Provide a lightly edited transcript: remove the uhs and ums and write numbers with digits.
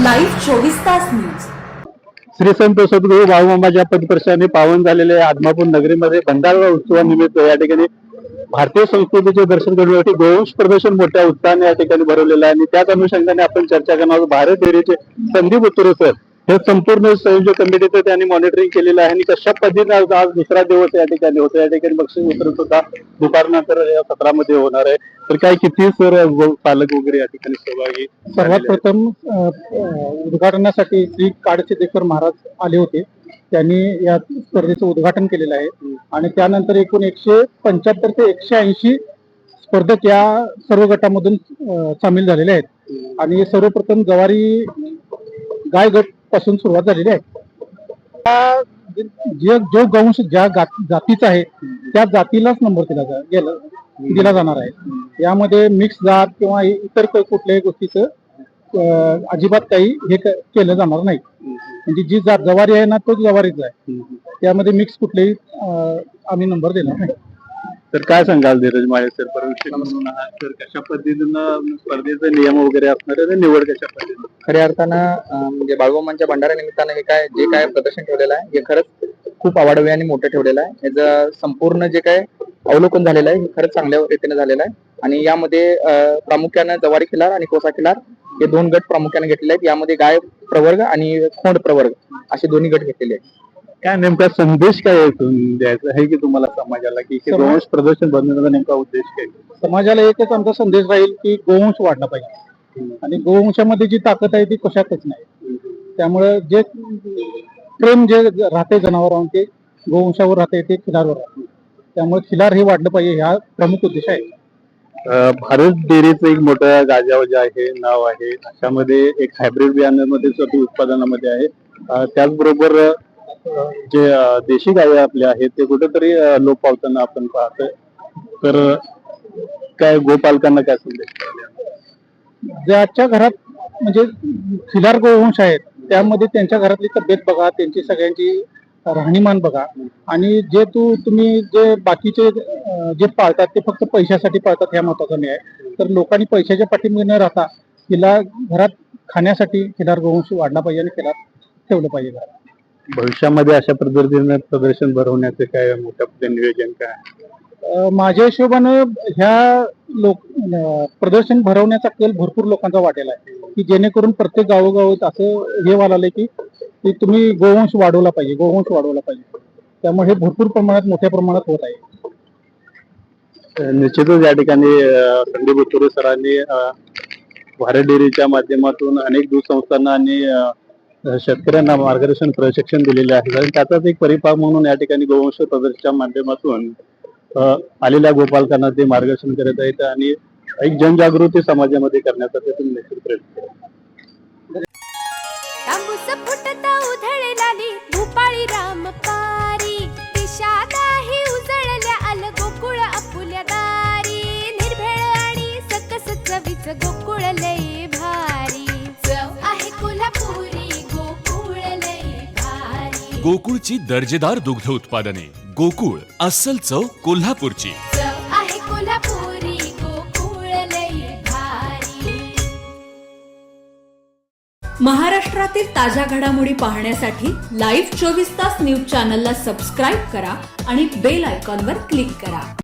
Live 24 तास news. Shri संत सद्गुरू बाळूमामाच्या पदस्पर्शाने पावन झालेले आदमापूर नगरीमध्ये भंडारा उत्सवानिमित्त या ठिकाणी भारतीय संस्कृतीचे दर्शन करण्यासाठी गोवंश प्रदर्शन मोठ्या उत्साहाने या ठिकाणी भरवलेलं आहे आणि त्याच अनुषंगाने आपण चर्चा करणार आहोत। भारत डेअरीचे संदीप उत्तुरे सर हे संपूर्ण संयोजक कमिटीचं त्यांनी मॉनिटरिंग केलेलं आहे आणि कशा पद्धतीने आज दुसरा दिवस या ठिकाणी होतो। या ठिकाणी बक्षीस वितरण सुद्धा दुपारनंतर या सत्रामध्ये होणार आहे। तर काय किती सर पालक वगैरे या ठिकाणी सहभागी? सर्वात प्रथम उद्घाटनासाठी श्री काडसिद्धेश्वर महाराज आले होते, त्यांनी या स्पर्धेचं उद्घाटन केलेलं आहे आणि त्यानंतर एकूण 175 ते 180 स्पर्धक या सर्व गटामधून सामील झालेले आहेत आणि सर्वप्रथम जवारी गाय गट पासून सुरुवात झालेली आहे। जो गोवंश ज्या जातीचा आहे त्या जातीलाच नंबर दिला जाणार आहे। यामध्ये मिक्स जात किंवा इतर कुठल्याही गोष्टीचं अजिबात काही हे केलं जाणार नाही। म्हणजे जी जात जवारी आहे ना तोच जवारीच आहे, त्यामध्ये मिक्स कुठलेही आम्ही नंबर देणार नाही। तर काय सांगाल धीरज माळे सर, परमिशन म्हणून आहात तर कशा पद्धतीनं स्पर्धेचे नियम वगैरे असणार आहे, निवड कशा पद्धतीने? खऱ्या अर्थानं म्हणजे बाळूमामांच्या भंडारा निमित्तानं जे काय प्रदर्शन ठेवलेलं आहे हे खरंच खूप अवाढव्य आणि मोठं ठेवलेलं आहे। याचं संपूर्ण जे काय अवलोकन झालेलं आहे हे खरंच चांगल्या रीतीने झालेलं आहे आणि यामध्ये प्रामुख्यानं जवारी खिलार आणि कोसा खिलार हे 2 गट प्रामुख्याने घेतलेले आहेत। यामध्ये गाय प्रवर्ग आणि खोंड प्रवर्ग असे दोन्ही गट घेतलेले आहेत। काय नेमका संदेश काय द्यायचा आहे की तुम्हाला समाजाला, की गोवंश प्रदर्शन बनवण्याचा नेमका उद्देश काय? समाजाला एकच आमचा संदेश राहील की गोवंश वाढला पाहिजे आणि गोवंशामध्ये जी ताकद आहे ती कशातच नाही। त्यामुळे जे प्रेम जे राहते जनावरांचे गोवंशावर राहते ते खिलारवर राहते, त्यामुळे खिलार हे वाढलं पाहिजे हा प्रमुख उद्देश आहे। भारत डेअरीचं एक मोठं गाजावाजा आहे, नाव आहे, अशामध्ये एक हायब्रिड बियाण्यामध्ये उत्पादनामध्ये आहे। त्याचबरोबर जे देशी गाय आपल्या आहेत ते कुठेतरी लोप पावताना आपण पाहतोय। तर काय गोपालकांना काय संदेश? ज्याच्या घरात म्हणजे खिलार गोवंश आहेत त्यामध्ये त्यांच्या घरातली तब्येत बघा, त्यांची सगळ्यांची राहणीमान बघा आणि तुम्ही जे बाकीचे जे पाळतात ते फक्त पैशासाठी पाळतात ह्या महत्वाचं नाही आहे। तर लोकांनी पैशाच्या पाठीमागे न राहता खिलार घरात खाण्यासाठी खिलार गोवंश वाढला पाहिजे आणि खिलार ठेवलं पाहिजे घरात। भविष्यामध्ये अशा पद्धतीने प्रदर्शन भरवण्याचे काय मोठ्या नियोजन काय? माझ्या हिशोबानं ह्या प्रदर्शन भरवण्याचा कल भरपूर लोकांचा वाटेला आहे की जेणेकरून प्रत्येक गावोगावात असं हे वाढलंय की तुम्ही गोवंश वाढवला पाहिजे। त्यामुळे हे भरपूर प्रमाणात मोठ्या प्रमाणात होत आहे। निश्चितच या ठिकाणी संदीप उत्तुरे सरांनी भारत डेअरीच्या माध्यमातून अनेक दूध संस्थांना आणि शेतकऱ्यांना मार्गदर्शन प्रशिक्षण दिलेले आहे आणि त्याचाच एक परिपाक म्हणून या ठिकाणी गोवंश प्रदर्शनाच्या माध्यमातून आलेल्या गोपालकांना ते मार्गदर्शन करत आहेत आणि एक जनजागृती समाजामध्ये करण्याचा ते निश्चित प्रयत्न करतात। भूपाळी रामपारी दिशा नाही उजळल्या आल गोकुळ आपुल्या दारी निर्भेळ आणि सकस चवीच गोकुळ लय भारी चव आहे कोल्हापुरी गोकुळ लय भारी। गोकुळची दर्जेदार दुग्ध उत्पादने गोकुळ अस्सल चव कोल्हापूरची। चव आहे कोल्हापुरी गोकुळ लय भारी। महाराष्ट्रातील ताज्या घडामोडी पाहण्यासाठी लाईव्ह 24 तास न्यूज चॅनलला सबस्क्राईब करा आणि बेल आयकॉनवर क्लिक करा।